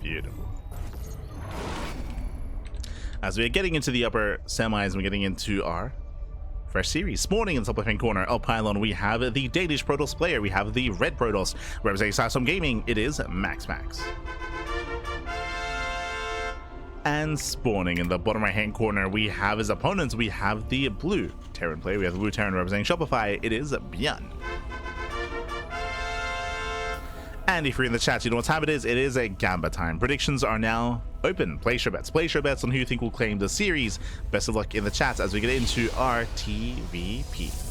Beautiful. As we're getting into the upper semis, we're getting into our fresh series. Spawning in the top left-hand corner of Pylon, we have the Danish Protoss player. We have the red Protoss. Representing Samsung Gaming, it is MaxPax. And spawning in the bottom right-hand corner, we have his opponents. We have the blue Terran player. We have the blue Terran representing Shopify. It is ByuN. And if you're in the chat, you know what time it is. It is a Gamba time. Predictions are now open. Place your bets. Place your bets on who you think will claim the series. Best of luck in the chat as we get into our TVP.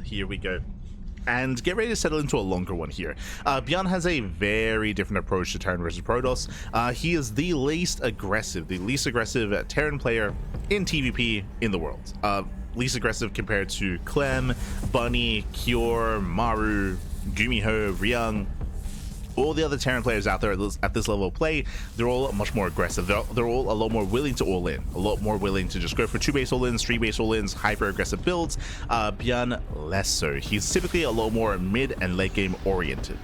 Here we go. And get ready to settle into a longer one here. ByuN has a very different approach to Terran versus Protoss. He is the least aggressive Terran player in TVP in the world. Least aggressive compared to Clem, Bunny, Kyor, Maru, Gumiho, Ryung. All the other Terran players out there at this level of play, they're all much more aggressive. They're all a lot more willing to all in, a lot more willing to just go for 2-base all-ins, 3-base all-ins, hyper-aggressive builds. ByuN less so. He's typically a lot more mid and late game oriented.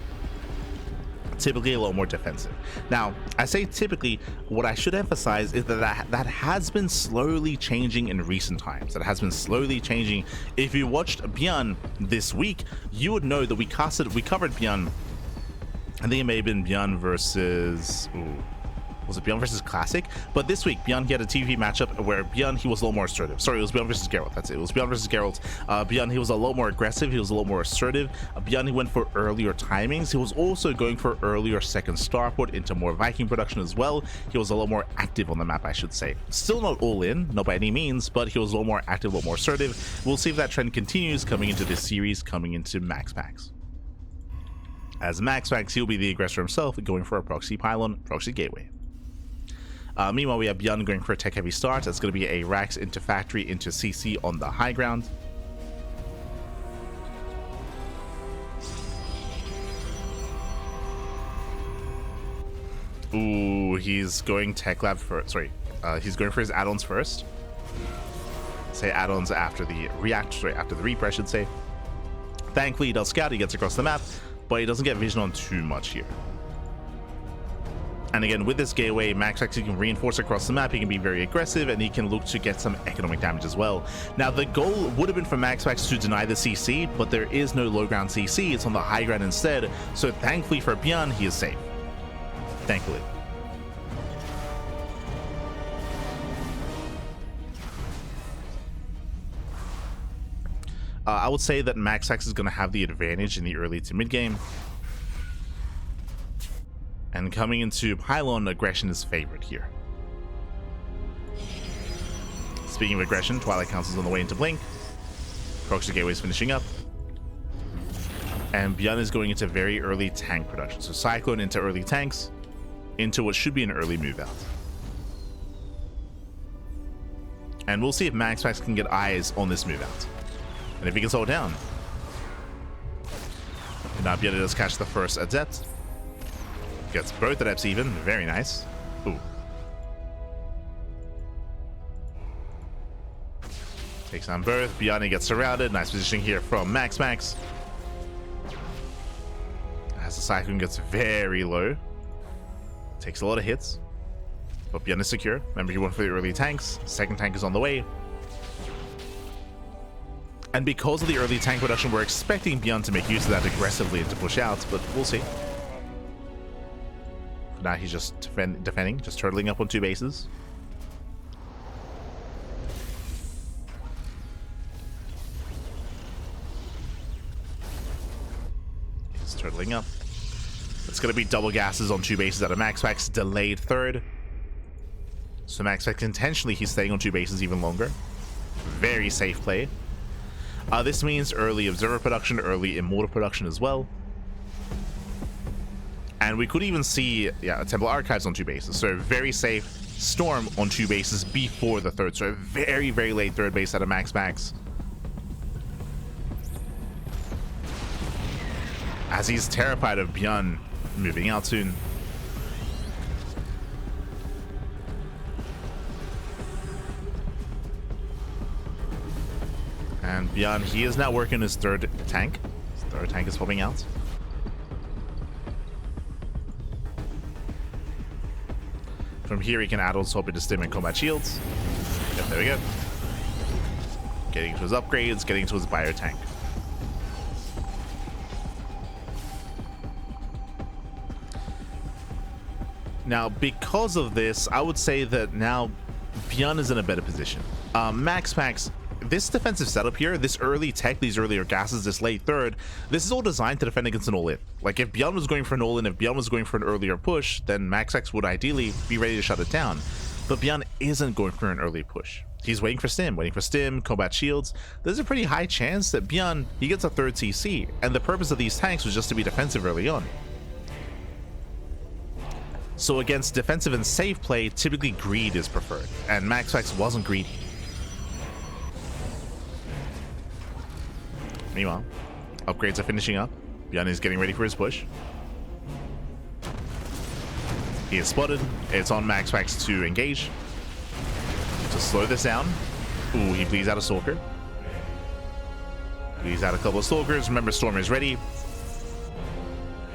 Typically a lot more defensive. Now, I say typically, what I should emphasize is that has been slowly changing in recent times. That has been slowly changing. If you watched ByuN this week, you would know that we covered ByuN. I think it may have been ByuN versus... was it ByuN versus Classic? But this week, ByuN, he had a TV matchup where ByuN, he was a little more assertive. Sorry, it was ByuN versus Geralt. That's it. It was ByuN versus Geralt. ByuN, he was a lot more aggressive. He was a lot more assertive. ByuN, he went for earlier timings. He was also going for earlier second starport into more Viking production as well. He was a lot more active on the map, I should say. Still not all in, not by any means, but he was a lot more active, a lot more assertive. We'll see if that trend continues coming into this series, coming into MaxPax. As MaxPax, he'll be the aggressor himself, going for a proxy pylon, proxy gateway. Meanwhile, we have ByuN going for a tech-heavy start. That's going to be a Rax into factory into CC on the high ground. Ooh, he's going tech lab first. Sorry, he's going for his add-ons first. Say add-ons after the after the Reaper, I should say. Thankfully, he does scout. He gets across the map, but he doesn't get vision on too much here. And again, with this gateway, MaxPax can reinforce across the map. He can be very aggressive, and he can look to get some economic damage as well. Now, the goal would have been for MaxPax to deny the CC, but there is no low ground CC. It's on the high ground instead. So thankfully for ByuN, he is safe. Thankfully. I would say that MaxPax is going to have the advantage in the early to mid game. And coming into Pylon, aggression is favored here. Speaking of aggression, Twilight Council's on the way into Blink. Proxy Gateway is finishing up. And ByuN is going into very early tank production. So Cyclone into early tanks, into what should be an early move out. And we'll see if MaxPax can get eyes on this move out. And if he can slow it down. And now ByuN does catch the first Adept. Gets both Adepts even. Very nice. Ooh. Takes on both. ByuN gets surrounded. Nice positioning here from MaxPax. As the Cyclone gets very low. Takes a lot of hits. But ByuN is secure. Remember, he went for the early tanks. Second tank is on the way. And because of the early tank production, we're expecting ByuN to make use of that aggressively and to push out, but we'll see. For now, he's just defending, just turtling up on 2 bases. He's turtling up. It's going to be double gases on 2 bases out of MaxPax, delayed third. So MaxPax, intentionally, he's staying on 2 bases even longer. Very safe play. This means early Observer production, early Immortal production as well. And we could even see, yeah, Temple Archives on 2 bases. So very safe Storm on 2 bases before the third. So a very, very late third base out of MaxPax. as he's terrified of ByuN moving out soon. And ByuN, he is now working his third tank. His third tank is popping out. From here, he can add also up into stim and combat shields. Yep, there we go. Getting to his upgrades, getting to his bio tank. Now, because of this, I would say that now ByuN is in a better position. MaxPax, this defensive setup here, this early tech, these earlier gases, this late third, this is all designed to defend against an all-in. Like, if ByuN was going for an all-in, if ByuN was going for an earlier push, then MaxPax would ideally be ready to shut it down. But ByuN isn't going for an early push. He's waiting for stim, combat shields. There's a pretty high chance that ByuN, he gets a third CC, and the purpose of these tanks was just to be defensive early on. So against defensive and safe play, typically greed is preferred, and MaxPax wasn't greedy. Meanwhile, upgrades are finishing up. ByuN is getting ready for his push. He is spotted. It's on MaxPax to engage. To slow this down. Ooh, he bleeds out a Stalker. Bleeds out a couple of Stalkers. Remember, Storm is ready.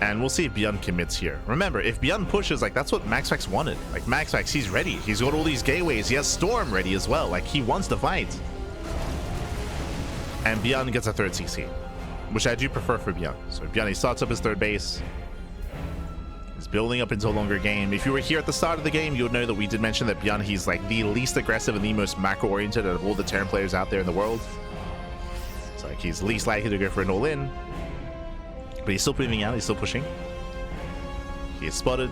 And we'll see if ByuN commits here. Remember, if ByuN pushes, like, that's what MaxPax wanted. Like, MaxPax, he's ready. He's got all these gateways. He has Storm ready as well. Like, he wants to fight. And ByuN gets a third CC, which I do prefer for ByuN. So ByuN, he starts up his third base. He's building up into a longer game. If you were here at the start of the game, you would know that we did mention that ByuN, he's like the least aggressive and the most macro-oriented out of all the Terran players out there in the world. It's like he's least likely to go for an all-in. But he's still moving out, he's still pushing. He is spotted.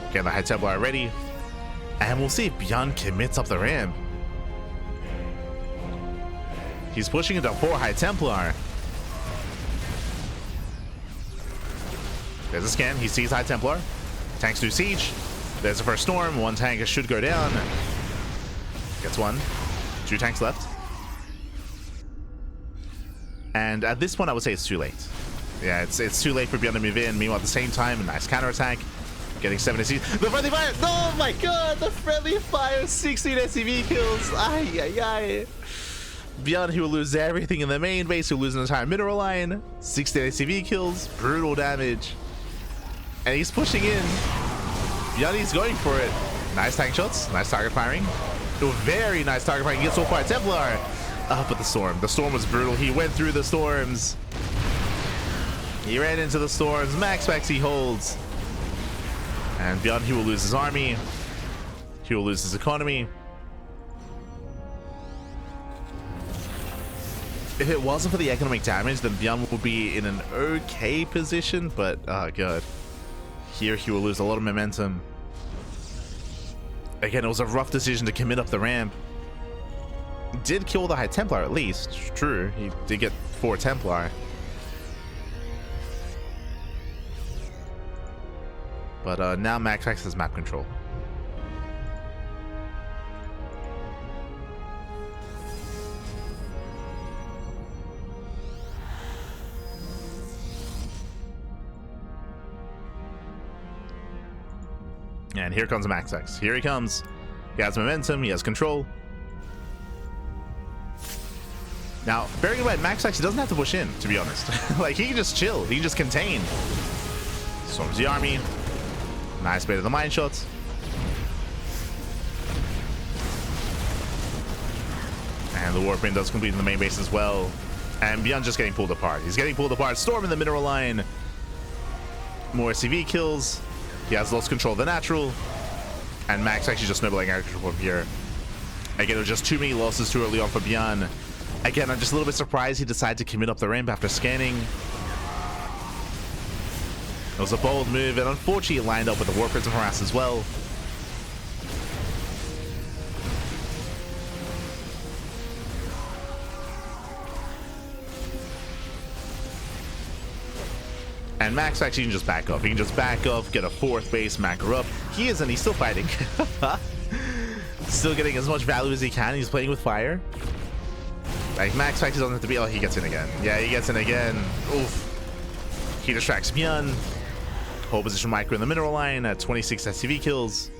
Getting the High Templar ready. And we'll see if ByuN commits up the ramp. He's pushing into 4 High Templar. There's a scan. He sees High Templar. Tanks do siege. There's the first storm. 1 tank should go down. Gets 1. 2 tanks left. And at this point, I would say it's too late. Yeah, it's too late for ByuN to move in. Meanwhile, at the same time, a nice counterattack. Getting 7 SCV. The friendly fire! Oh my god! The friendly fire! 16 SCV kills! Ay, ay, ay. ByuN, he will lose everything in the main base. He'll lose an entire mineral line. 16 ACV kills. Brutal damage. And he's pushing in. ByuN, he's going for it. Nice tank shots. Nice target firing. Very nice target firing. He gets so far Templar. But the storm. The storm was brutal. He went through the storms. He ran into the storms. MaxPax he holds. And ByuN, he will lose his army. He will lose his economy. If it wasn't for the economic damage, then ByuN would be in an okay position, but oh god. Here he will lose a lot of momentum. Again, it was a rough decision to commit up the ramp. Did kill the High Templar at least. True, he did get 4 Templar. But now MaxPax has map control. And here comes MaxPax. Here he comes. He has momentum. He has control. Now, bearing in mind, MaxPax, he doesn't have to push in, to be honest. Like, he can just chill. He can just contain. Storms the army. Nice bait of the mine shots. And the Warframe does complete in the main base as well. And ByuN just getting pulled apart. He's getting pulled apart. Storm in the mineral line. More CV kills. He has lost control of the natural. And Max actually just snowballing out control from here. Again, it was just too many losses too early on for ByuN. Again, I'm just a little bit surprised he decided to commit up the ramp after scanning. It was a bold move, and unfortunately it lined up with the War Prism harass as well. And Max actually can just back up. He can just back up, get a 4th base, macro up. He isn't, he's still fighting. Still getting as much value as he can. He's playing with fire. Like, Max actually doesn't have to be. Oh, he gets in again. Yeah, he gets in again. Oof. He distracts ByuN. Hold position micro in the mineral line at 26 SCV kills.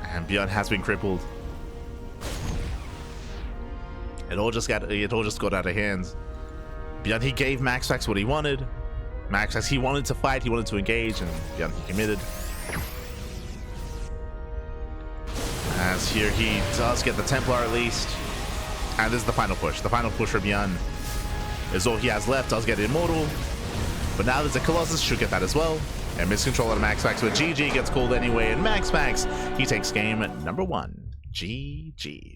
And ByuN has been crippled. It all just got out of hand. ByuN, he gave MaxPax what he wanted. MaxPax, he wanted to fight, he wanted to engage, and ByuN, he committed. As here he does get the Templar at least. And this is the final push. The final push for ByuN is all he has left. Does get Immortal. But now there's a Colossus, should get that as well. And miscontrol on MaxPax, but GG gets called anyway. And MaxPax, he takes game number 1. GG.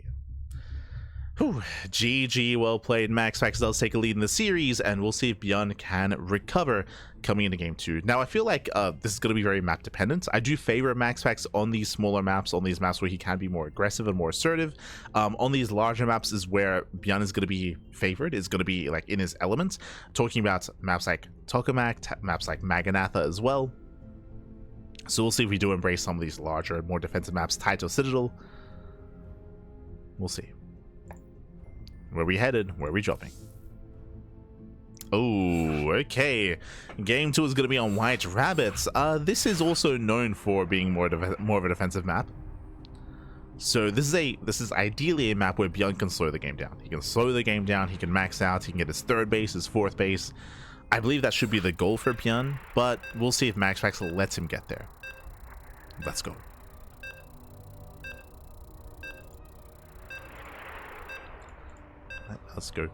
Whew. GG, well played. MaxPax does take a lead in the series, and we'll see if ByuN can recover coming into game 2. Now, I feel like this is going to be very map dependent. I do favor MaxPax on these smaller maps, on these maps where he can be more aggressive and more assertive. On these larger maps is where ByuN is going to be favored, is going to be like in his element. Talking about maps like Tokamak, maps like Maganatha as well. So we'll see if we do embrace some of these larger, more defensive maps tied to Citadel. We'll see. Where we headed? Where we dropping? Oh, okay. Game 2 is going to be on White Rabbits. This is also known for being more of a defensive map. So this is ideally a map where ByuN can slow the game down. He can slow the game down. He can max out. He can get his 3rd base, his 4th base. I believe that should be the goal for ByuN, but we'll see if MaxPax lets him get there. Let's go. Let's go.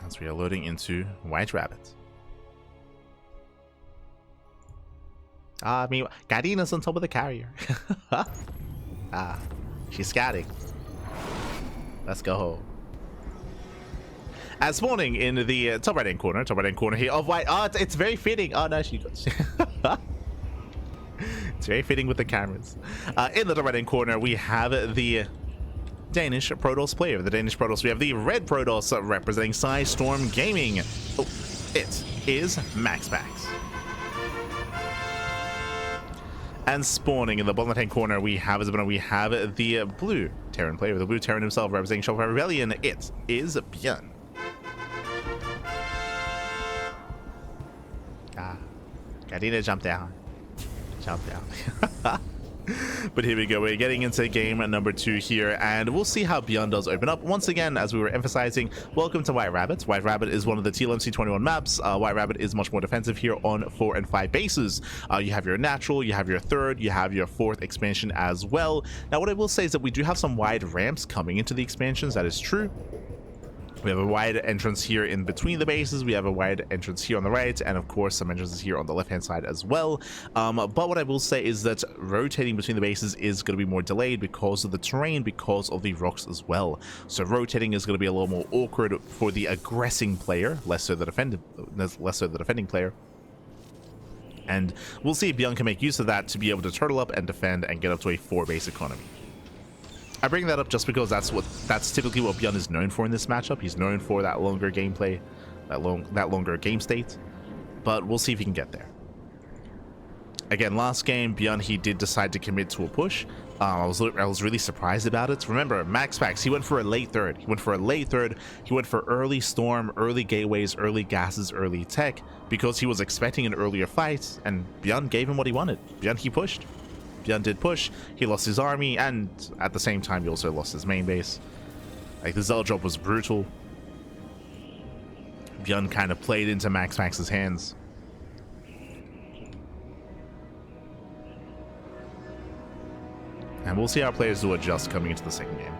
As we are loading into White Rabbit. I mean, Garina's on top of the carrier. She's scouting. Let's go. As spawning in the top right hand corner here of White. Oh, it's very fitting. Oh no, she got. It's very fitting with the cameras. In the top right hand corner, we have the Danish Protoss player. The Danish Protoss, we have the red Protoss representing Storm Gaming. Oh, it is MaxPax. And spawning in the bottom left-hand corner, we have the blue Terran player, the blue Terran himself representing Shopify Rebellion. It is ByuN. Gadina jumped down. But here we go, we're getting into game number 2 here, and we'll see how ByuN does open up. Once again, as we were emphasizing, welcome to White Rabbit. White Rabbit is one of the TLMC21 maps. White Rabbit is much more defensive here on 4 and 5 bases. You have your natural, you have your 3rd, you have your 4th expansion as well. Now what I will say is that we do have some wide ramps coming into the expansions, that is true. We have a wide entrance here in between the bases. We have a wide entrance here on the right, and of course some entrances here on the left-hand side as well. But what I will say is that rotating between the bases is going to be more delayed because of the terrain, because of the rocks as well. So rotating is going to be a little more awkward for the aggressing player, less so the defending player. And we'll see if ByuN can make use of that to be able to turtle up and defend and get up to a 4-base economy. I bring that up just because that's typically what ByuN is known for in this matchup. He's known for that longer gameplay, that longer game state. But we'll see if he can get there. Again, last game, ByuN, he did decide to commit to a push. I was really surprised about it. Remember, MaxPax, he went for a late 3rd. He went for early Storm, early gateways, early gases, early tech, because he was expecting an earlier fight, and ByuN gave him what he wanted. ByuN, he pushed. ByuN did push, he lost his army, and at the same time he also lost his main base. Like, the Zell drop was brutal. ByuN kind of played into MaxPax's hands. And we'll see how players do adjust coming into the second game.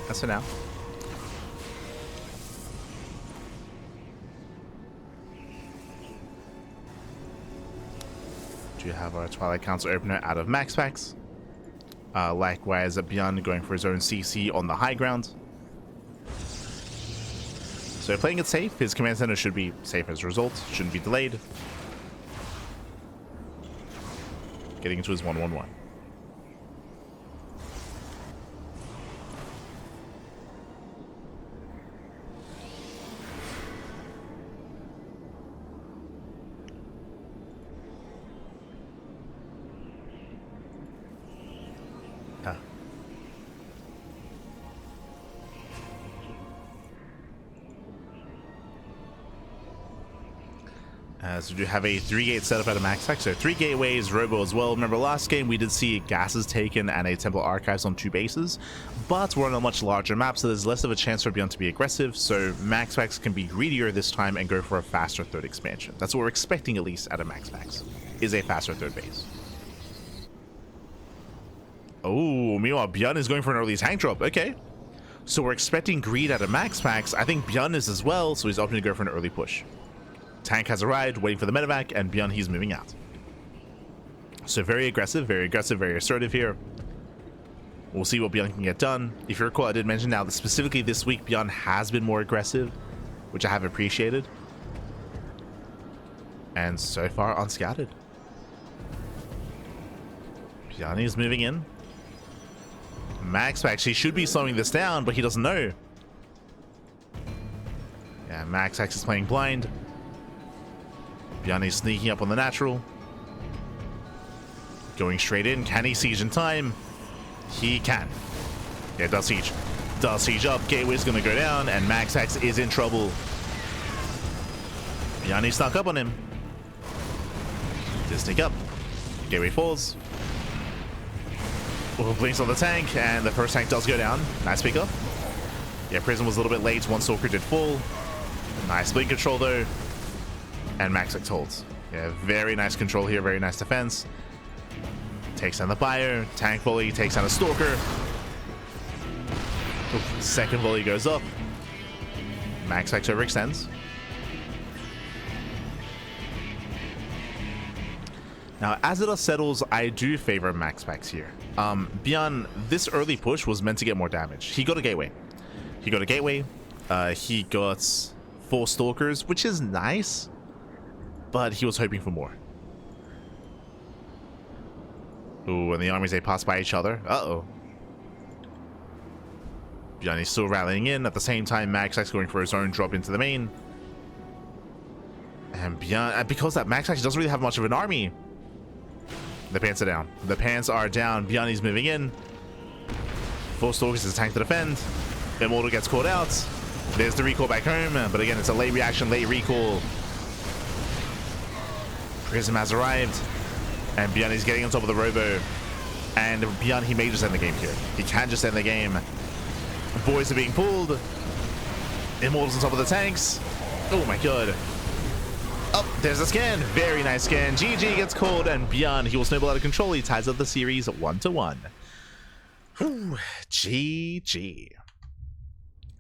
That's for now. Do you have our Twilight Council opener out of MaxPax? Likewise, ByuN going for his own CC on the high ground. So playing it safe, his command center should be safe as a result, shouldn't be delayed. Getting into his 1-1-1. As we do have a 3-gate setup at a MaxPax, so 3 gateways, Robo as well. Remember last game we did see gases taken and a Temple Archives on 2 bases, but we're on a much larger map, so there's less of a chance for ByuN to be aggressive, so MaxPax can be greedier this time and go for a faster third expansion. That's what we're expecting, at least at a MaxPax, is a faster third base. Oh, meanwhile ByuN is going for an early tank drop. Okay, so we're expecting greed at a MaxPax. I think ByuN is as well, so he's opting to go for an early push. Tank has arrived, waiting for the medevac, and ByuN, he's moving out. So very aggressive, very assertive here. We'll see what ByuN can get done. If you recall, I did mention now that specifically this week, ByuN has been more aggressive, which I have appreciated. And so far, unscattered. ByuN is moving in. MaxPax, he should be slowing this down, but he doesn't know. Yeah, MaxPax is playing blind. ByuN is sneaking up on the natural. Going straight in. Can he siege in time? He can. Yeah, does siege. Does siege up. Gateway's going to go down, and MaxPax is in trouble. ByuN snuck up on him. Just sneak up. Gateway falls. Oh, blinks on the tank, and the first tank does go down. Nice pick up. Yeah, Prism was a little bit late. One Stalker did fall. Nice blink control, though. And MaxPax holds. Yeah, very nice control here, very nice defense. Takes down the Buyer, tank volley, takes down a Stalker. Oof, second volley goes up. MaxPax overextends. Now, as it settles, I do favor MaxPax here. ByuN, this early push was meant to get more damage. He got a gateway. He got 4 Stalkers, which is nice. But he was hoping for more. Ooh, and the armies, they pass by each other. Uh-oh. ByuN is still rallying in. At the same time, MaxPax going for his own drop into the main. And ByuN, because that MaxPax doesn't really have much of an army. The pants are down. The pants are down. ByuN is moving in. 4 Stalkers is a tank to defend. Immortal gets caught out. There's the recall back home. But again, it's a late reaction, late recall. Prism has arrived, and ByuN is getting on top of the Robo, and ByuN, he may just end the game here. He can just end the game. Boys are being pulled. Immortals on top of the tanks. Oh my god. Oh, there's a scan. Very nice scan. GG gets called, and ByuN, he will snowball out of control. He ties up the series 1-1. GG.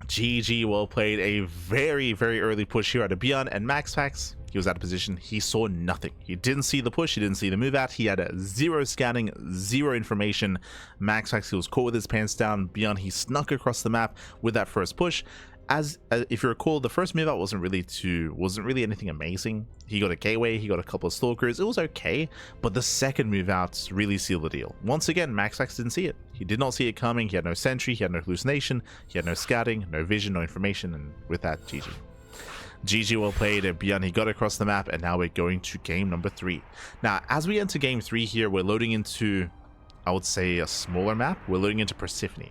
GG, well played. A very early push here out of ByuN, and MaxPax, he was out of position. He saw nothing. He didn't see the push. He didn't see the move out. He had 0 scanning, 0 information. MaxPax, he was caught with his pants down. ByuN, he snuck across the map with that first push. As if you recall, the first move out wasn't really anything amazing. He got a gateway. He got a couple of Stalkers. It was okay, but the second move out really sealed the deal. Once again, MaxPax didn't see it. He did not see it coming. He had no sentry. He had no hallucination. He had no scouting, no vision, no information, and with that, GG. GG, well played. ByuN, he got across the map, and now we're going to game number 3. Now, as we enter game 3 here, we're loading into, I would say, a smaller map. We're loading into Persephone.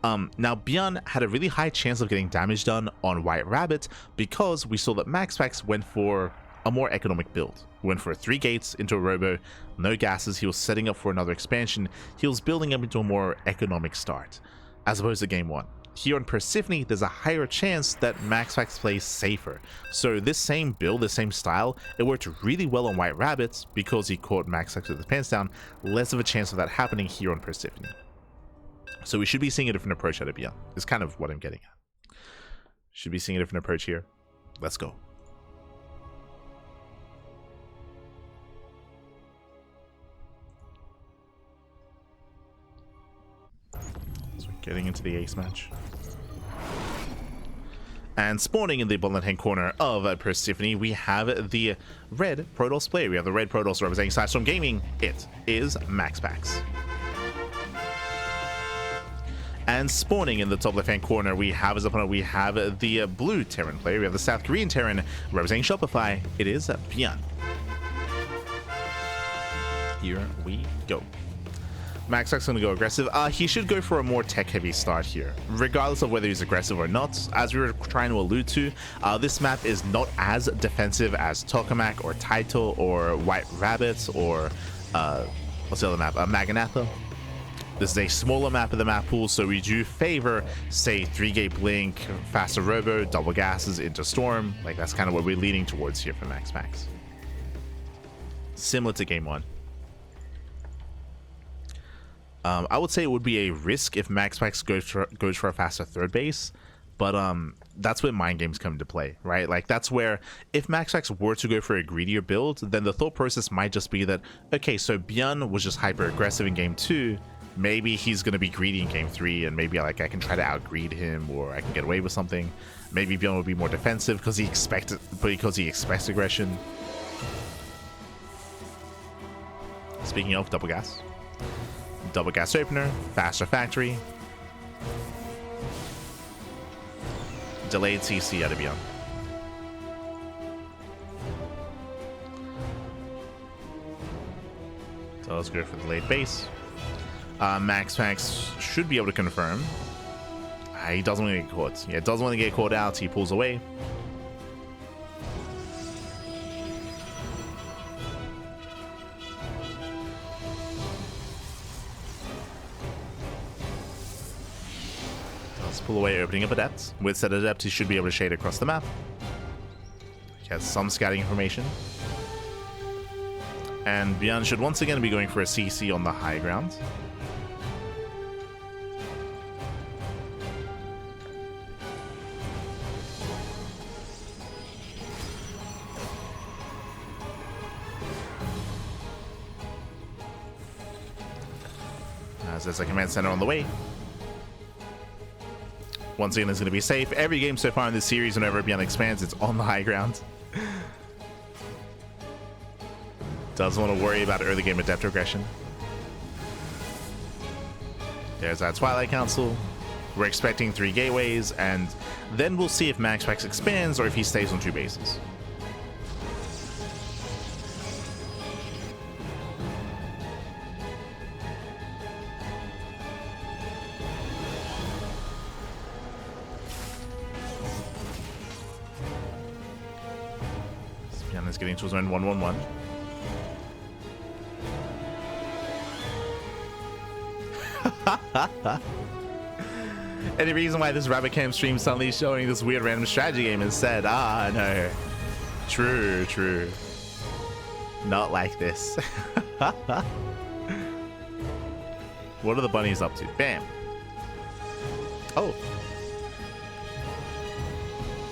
Now, ByuN had a really high chance of getting damage done on White Rabbit because we saw that MaxPax went for a more economic build. He went for 3 gates into a Robo, no gases. He was setting up for another expansion. He was building up into a more economic start, as opposed to game 1. Here on Persephone, there's a higher chance that MaxPax plays safer. So this same build, this same style, it worked really well on White Rabbits because he caught MaxPax with his pants down. Less of a chance of that happening here on Persephone. So we should be seeing a different approach out of ByuN. Is kind of what I'm getting at. Should be seeing a different approach here. Let's go. So getting into the ace match. And spawning in the bottom hand corner of Persephone, we have the red Protoss player. We have the red Protoss representing Sidestorm Gaming. It is MaxPax. And spawning in the top left hand corner, we have as opponent, we have the blue Terran player. We have the South Korean Terran representing Shopify. It is ByuN. Here we go. MaxPax going to go aggressive. He should go for a more tech-heavy start here, regardless of whether he's aggressive or not. As we were trying to allude to, this map is not as defensive as Tokamak or Taito or White Rabbits or what's the other map? Maganatha. This is a smaller map of the map pool, so we do favor, say, 3-gate blink, faster robo, double gases into storm. Like, that's kind of what we're leaning towards here for MaxPax. Similar to game 1. I would say it would be a risk if MaxPax goes for a faster third base, but that's where mind games come into play, right? Like, that's where if MaxPax were to go for a greedier build, then the thought process might just be that, okay, so ByuN was just hyper aggressive in game 2, maybe he's going to be greedy in game 3, and maybe like I can try to out-greed him, or I can get away with something. Maybe ByuN will be more defensive because he expects aggression. Speaking of double gas. Double gas opener, faster factory, delayed CC out of ByuN. So let's go for the delayed base. MaxPax should be able to confirm. He doesn't want to get caught. Yeah, doesn't want to get caught out. He pulls away. Pull away, opening up Adept. With said Adept, he should be able to shade across the map. He has some scouting information. And ByuN should once again be going for a CC on the high ground. As there's a command center on the way. Once again, it's going to be safe. Every game so far in this series, whenever ByuN expands, it's on the high ground. Doesn't want to worry about early game Adept aggression. There's that Twilight Council. We're expecting 3 gateways, and then we'll see if MaxPax expands or if he stays on 2 bases. Is getting to his own 1-1-1. Any reason why this Rabbit Cam stream suddenly showing this weird random strategy game is said, no. True. Not like this. What are the bunnies up to? Bam. Oh.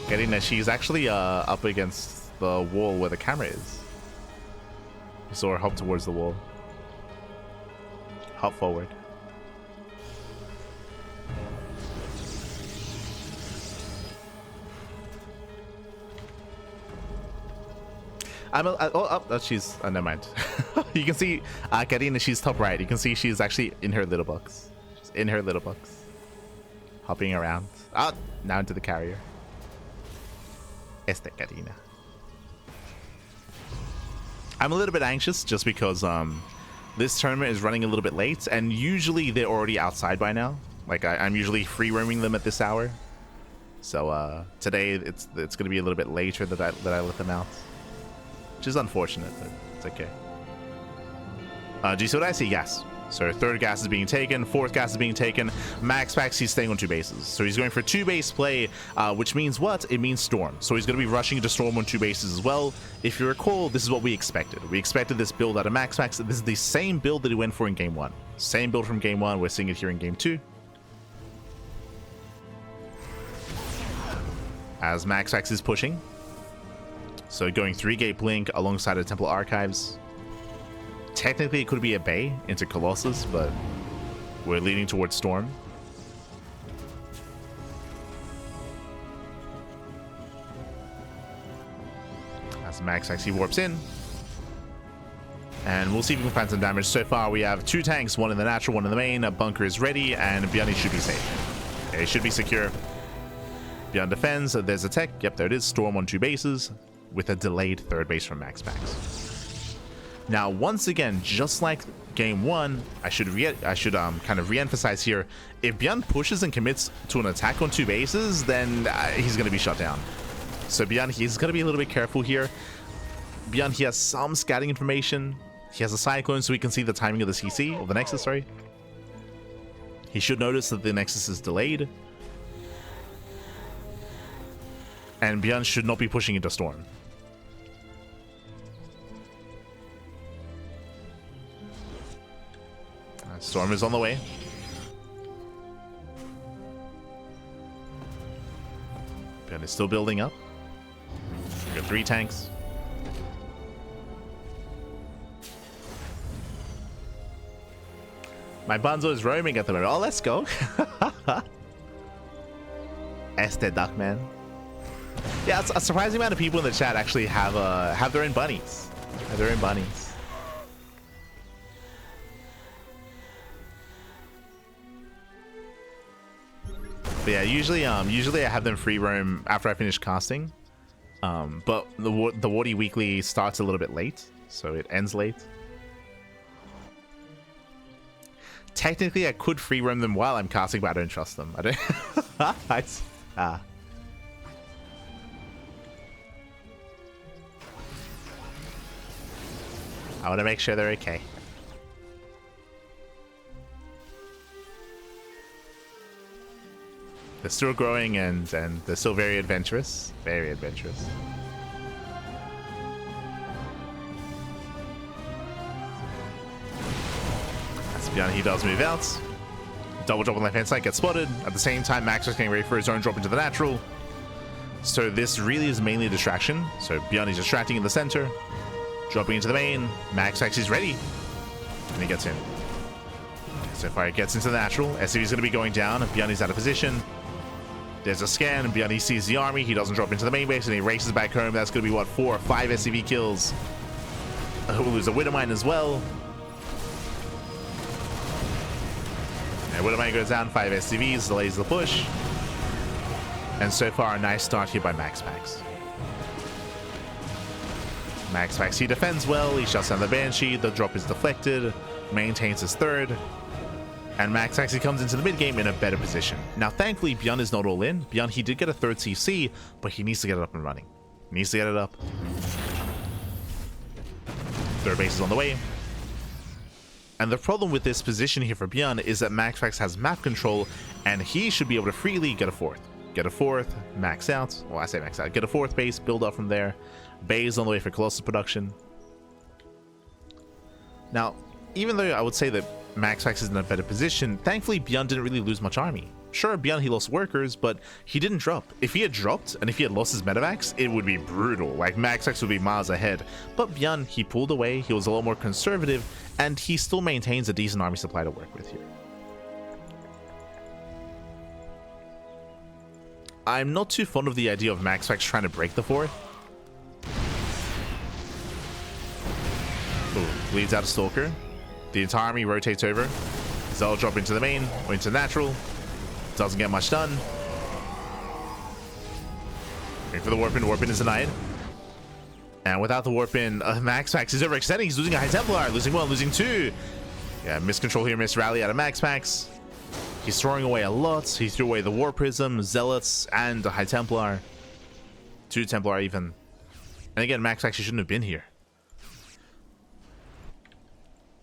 Getting that she's actually up against the wall where the camera is. You saw her hop towards the wall. Hop forward. She's never mind. You can see Karina, she's top right. You can see she's actually in her little box. She's in her little box. Hopping around. Now into the carrier. Esta Karina. I'm a little bit anxious just because this tournament is running a little bit late, and usually they're already outside by now. Like I'm usually free roaming them at this hour, so today it's going to be a little bit later that I let them out, which is unfortunate, but it's okay. Do you see what I see? Yes. So third gas is being taken, fourth gas is being taken. MaxPax, he's staying on 2 bases. So he's going for 2 base play, which means what? It means Storm. So he's going to be rushing into Storm on 2 bases as well. If you recall, this is what we expected. We expected this build out of MaxPax. This is the same build that he went for in game 1. Same build from game 1. We're seeing it here in game 2. As MaxPax is pushing. So going 3-gate blink alongside the Temple Archives. Technically, it could be a Bay into Colossus, but we're leaning towards Storm. as MaxPax he warps in. And we'll see if we can find some damage. So far, we have 2 tanks, 1 in the natural, 1 in the main. A bunker is ready, and ByuN should be safe. Okay, it should be secure. ByuN defends. There's a tech. Yep, there it is. Storm on 2 bases with a delayed 3rd base from MaxPax. Now, once again, just like game 1, I should kind of re-emphasize here. If ByuN pushes and commits to an attack on 2 bases, then he's going to be shut down. So ByuN, he's going to be a little bit careful here. ByuN, he has some scouting information. He has a cyclone, so he can see the timing of the CC, or the Nexus, sorry. He should notice that the Nexus is delayed. And ByuN should not be pushing into Storm. Storm is on the way. ByuN is still building up. We got 3 tanks. My Banzo is roaming at the moment. Oh, let's go. Este Duck, man. Yeah, it's a surprising amount of people in the chat actually have their own bunnies. Have their own bunnies. But yeah, usually I have them free roam after I finish casting. But the Wardi weekly starts a little bit late, so it ends late. Technically, I could free roam them while I'm casting, but I don't trust them. I don't. I want to make sure they're okay. They're still growing and they're still very adventurous. Very adventurous. ByuN, he does move out. Double drop on the left hand side, gets spotted. At the same time, Max is getting ready for his own drop into the natural. So this really is mainly a distraction. So ByuN is distracting in the center, dropping into the main. MaxPax is ready, and he gets in. So far, it gets into the natural. SCV is going to be going down. ByuN is out of position. There's a scan. ByuN, he sees the army. He doesn't drop into the main base, and he races back home. That's going to be, what, 4 or 5 SCV kills. He'll lose a Widowmine as well. Widowmine goes down, 5 SCVs, delays the push. And so far, a nice start here by MaxPax. MaxPax, he defends well, he shuts down the Banshee, the drop is deflected, maintains his 3rd. And MaxPax, he comes into the mid game in a better position. Now, thankfully, ByuN is not all in. ByuN, he did get a 3rd CC, but he needs to get it up and running. He needs to get it up. 3rd base is on the way. And the problem with this position here for ByuN is that MaxPax has map control, and he should be able to freely get a 4th. Get a 4th, max out. Well, I say max out. Get a 4th base, build up from there. Bays on the way for Colossus production. Now, even though I would say that MaxPax is in a better position, thankfully ByuN didn't really lose much army. Sure, ByuN, he lost workers, but he didn't drop. If he had dropped, and if he had lost his medevacs, it would be brutal. Like, MaxPax would be miles ahead. But ByuN, he pulled away, he was a lot more conservative, and he still maintains a decent army supply to work with here. I'm not too fond of the idea of MaxPax trying to break the 4th. Ooh, leads out a Stalker. The entire army rotates over. Zell drop into the main, or into natural. Doesn't get much done. Wait for the Warpin. Warpin is denied. And without the Warpin, MaxPax is overextending. He's losing a High Templar. Losing 1, losing 2. Yeah, miscontrol here, miss rally out of MaxPax. He's throwing away a lot. He threw away the War Prism, Zealots, and a High Templar. 2 Templar even. And again, MaxPax shouldn't have been here.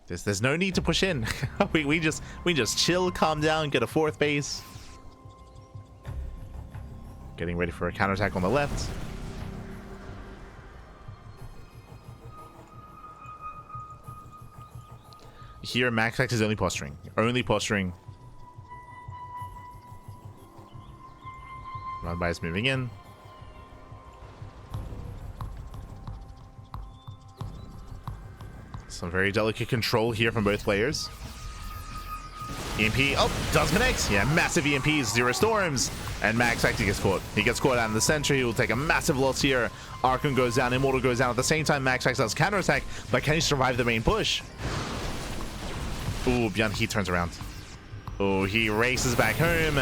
There's no need to push in. we just chill, calm down, get a 4th base. Getting ready for a counterattack on the left. Here, MaxPax is only posturing. Only posturing. Run by is moving in. Some very delicate control here from both players. EMP, oh, does connect. Yeah, massive EMPs, 0 storms. And Max actually gets caught. He gets caught out in the center. He will take a massive loss here. Arkham goes down, Immortal goes down. At the same time, MaxPax does counterattack, but can he survive the main push? Ooh, ByuN, he turns around. Oh, he races back home,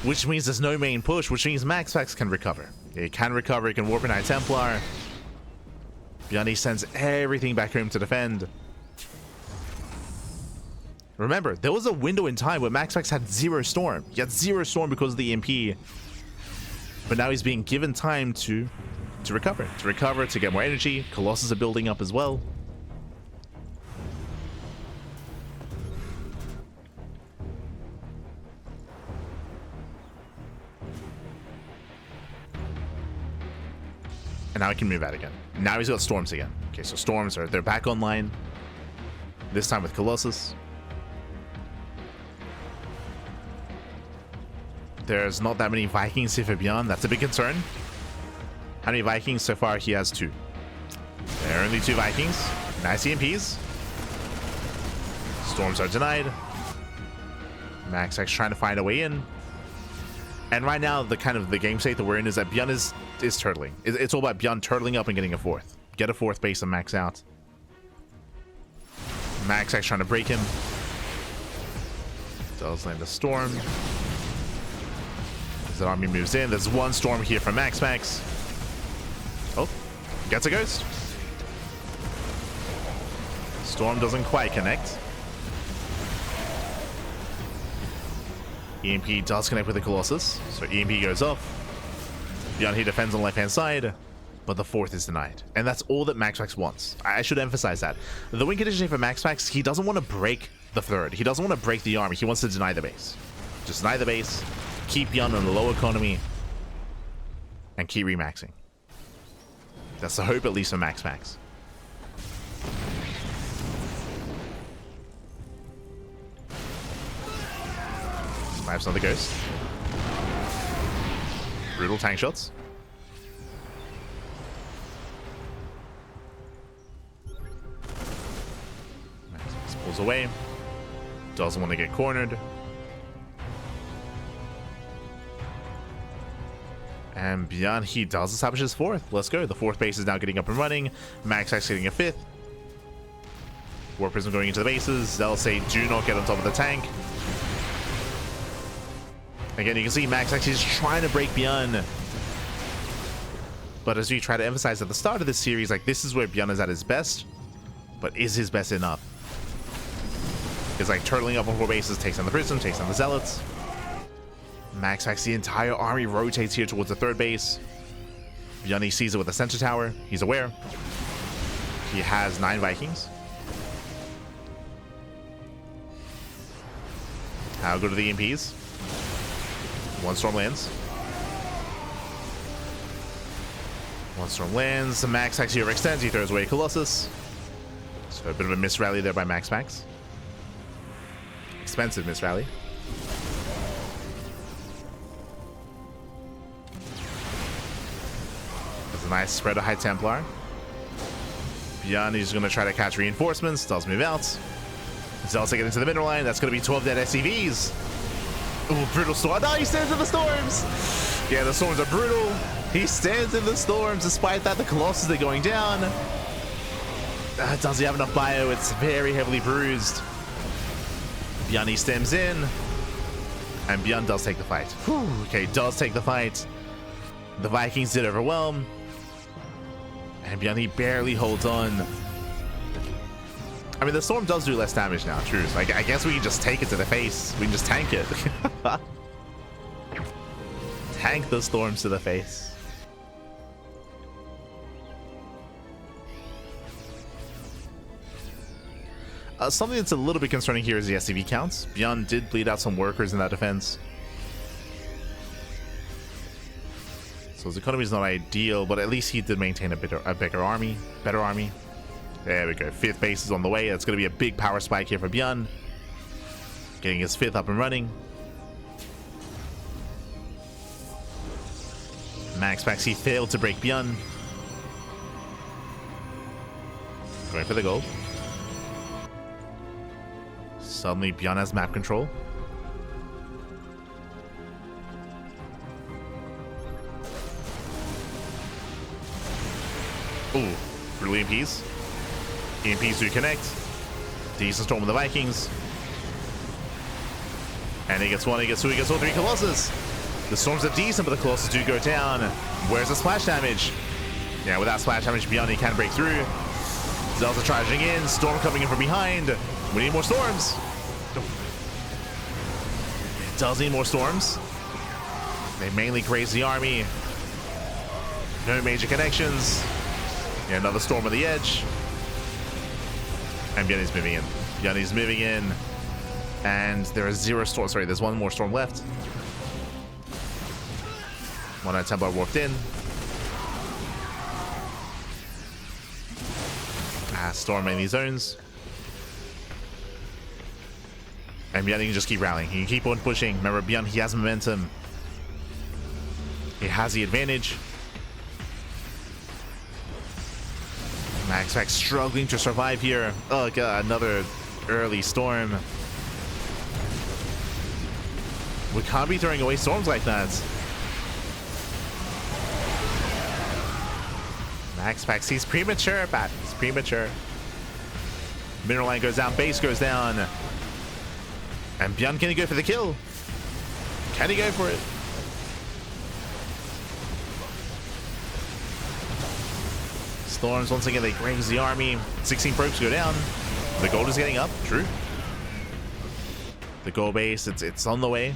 which means there's no main push, which means MaxPax can recover. He can recover, he can warp an High Templar. ByuN, he sends everything back home to defend. Remember, there was a window in time where MaxPax had 0 storm. He had 0 storm because of the EMP. But now he's being given time to recover. To get more energy. Colossus are building up as well. And now he can move out again. Now he's got storms again. Okay, so storms they're back online. This time with Colossus. There's not that many Vikings here for ByuN. That's a big concern. How many Vikings? So far, he has 2. There are only 2 Vikings. Nice EMPs. Storms are denied. MaxPax trying to find a way in. And right now, the game state that we're in is that ByuN is turtling. It's all about ByuN turtling up and getting a 4th. Get a 4th base and max out. MaxPax trying to break him. Does land a storm. As the army moves in, there's 1 storm here from MaxPax. Oh, gets a ghost. Storm doesn't quite connect. EMP does connect with the Colossus, so EMP goes off. ByuN, he defends on the left-hand side, but the 4th is denied. And that's all that MaxPax wants. I should emphasize that. The win condition for MaxPax, he doesn't want to break the 3rd. He doesn't want to break the army. He wants to deny the base. Just deny the base, keep ByuN on the low economy, and keep remaxing. That's the hope, at least for MaxPax. Snipes another ghost. Brutal tank shots. MaxPax pulls away. Doesn't want to get cornered. And ByuN, he does establish his 4th. Let's go. The 4th base is now getting up and running. MaxPax getting a 5th. War Prism going into the bases. They'll say, do not get on top of the tank. Again, you can see MaxPax is trying to break ByuN. But as we try to emphasize at the start of this series, like, this is where ByuN is at his best. But is his best enough? It's like turtling up on 4 bases, takes down the Prism, takes down the Zealots. MaxPax, the entire army rotates here towards the 3rd base. ByuN sees it with the center tower. He's aware. He has 9 Vikings. I'll go to the EMPs. 1 storm lands. 1 storm lands. MaxPax here extends. He throws away Colossus. So a bit of a miss rally there by MaxPax. Expensive miss rally. Nice spread of High Templar. ByuN is going to try to catch reinforcements. Does move out. Zealots get into the middle line. That's going to be 12 dead SCVs. Ooh, brutal storm. No, he stands in the storms. Yeah, the storms are brutal. He stands in the storms. Despite that, the Colossus are going down. Does he have enough bio? It's very heavily bruised. ByuN, he stems in. And ByuN does take the fight. Whew, okay, does take the fight. The Vikings did overwhelm. And ByuN, he barely holds on. I mean, the storm does do less damage now, true. So I guess we can just take it to the face. We can just tank it. Tank the storms to the face. Something that's a little bit concerning here is the SCV counts. ByuN did bleed out some workers in that defense. So his economy is not ideal, but at least he did maintain a bigger army, better army. There we go. 5th base is on the way. That's going to be a big power spike here for ByuN. Getting his 5th up and running. MaxPax, he failed to break ByuN. Going for the gold. Suddenly ByuN has map control. Ooh, brilliant EMPs. EMPs do connect. Decent storm with the Vikings. And he gets one, he gets two, he gets all three Colossus. The storms are decent, but the Colossus do go down. Where's the splash damage? Yeah, without splash damage, ByuN he can break through. Zelda charging in, storm coming in from behind. We need more storms. It does need more storms. They mainly graze the army. No major connections. Yeah, another storm on the edge. And ByuN is moving in. ByuN is moving in. And there are zero storms. Sorry, there's one more storm left. One at Templar warped in. Storm mainly zones. And ByuN can just keep rallying. He can keep on pushing. Remember, ByuN, he has momentum. He has the advantage. MaxPax struggling to survive here. Oh god, another early storm. We can't be throwing away storms like that. MaxPax, he's premature, Pat. He's premature. Mineral line goes down, base goes down. And ByuN, can he go for the kill? Can he go for it? Storms, once again, they graze the army. 16 probes go down. The gold is getting up, true. The gold base, it's on the way.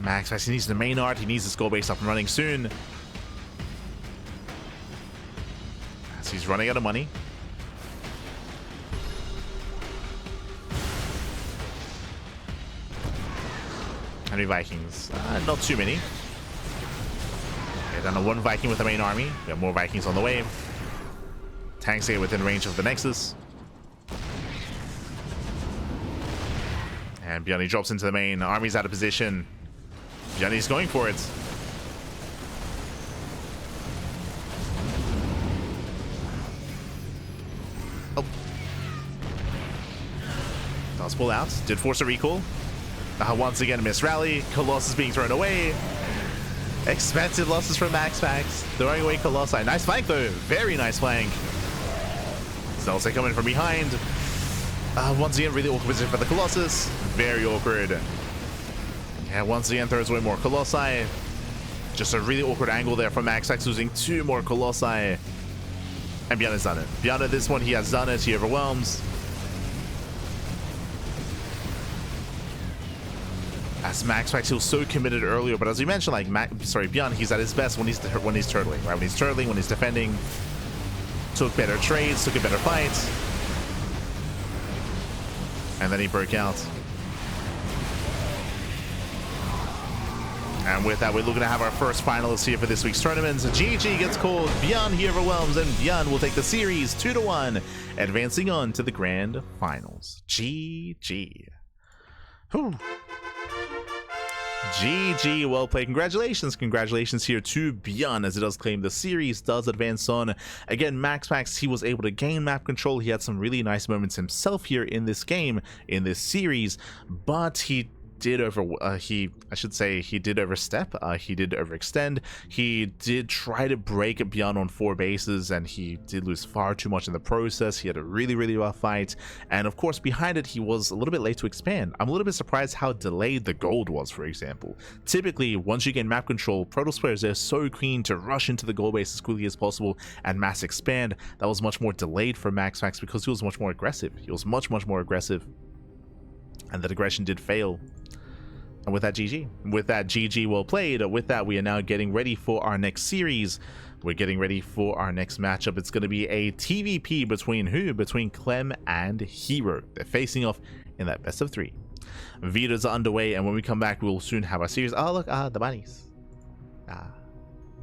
MaxPax, he needs the main art. He needs the skull base up and running soon. As he's running out of money. How many Vikings? Not too many. Okay, down to one Viking with the main army. We have more Vikings on the way. Tanks get within range of the Nexus. And ByuN drops into the main. Army's out of position. ByuN's going for it. Oh. Does pull out. Did force a recall. Once again, a missed rally. Colossus being thrown away. Expensive losses from MaxPax. Throwing away Colossi. Nice flank, though. Very nice flank. Zelda coming from behind. Once again, really awkward position for the Colossus. Very awkward. Yeah, once again, throws away more Colossi. Just a really awkward angle there from MaxPax, losing two more Colossi. And ByuN has done it. ByuN at this one, he has done it. He overwhelms. As MaxPax, he was so committed earlier, but as we mentioned, like ByuN, he's at his best when he's turtling, right? When he's turtling, when he's defending. Took better trades, took a better fight. And then he broke out. And with that, we're looking to have our first finalists here for this week's tournament. GG gets called, ByuN he overwhelms, and ByuN will take the series 2-1, advancing on to the grand finals. GG. Whew. GG, well played. Congratulations here to ByuN, as it does claim the series, does advance on. Again, MaxPax, he was able to gain map control. He had some really nice moments himself here in this game, in this series, but he did overstep. He did overextend. He did try to break ByuN on 4 bases, and he did lose far too much in the process. He had a really rough fight, and of course behind it he was a little bit late to expand. I'm a little bit surprised how delayed the gold was, for example. Typically, once you gain map control, Protoss players, they're so keen to rush into the gold base as quickly as possible and mass expand. That was much more delayed for MaxPax because he was much more aggressive. He was much more aggressive, and that aggression did fail. And with that, GG. With that, GG, well played. With that, we are now getting ready for our next series. We're getting ready for our next matchup. It's going to be a TVP between who? Between Clem and Hero. They're facing off in that best of 3. Vetoes are underway, and when we come back, we'll soon have our series. Oh, look, the bunnies.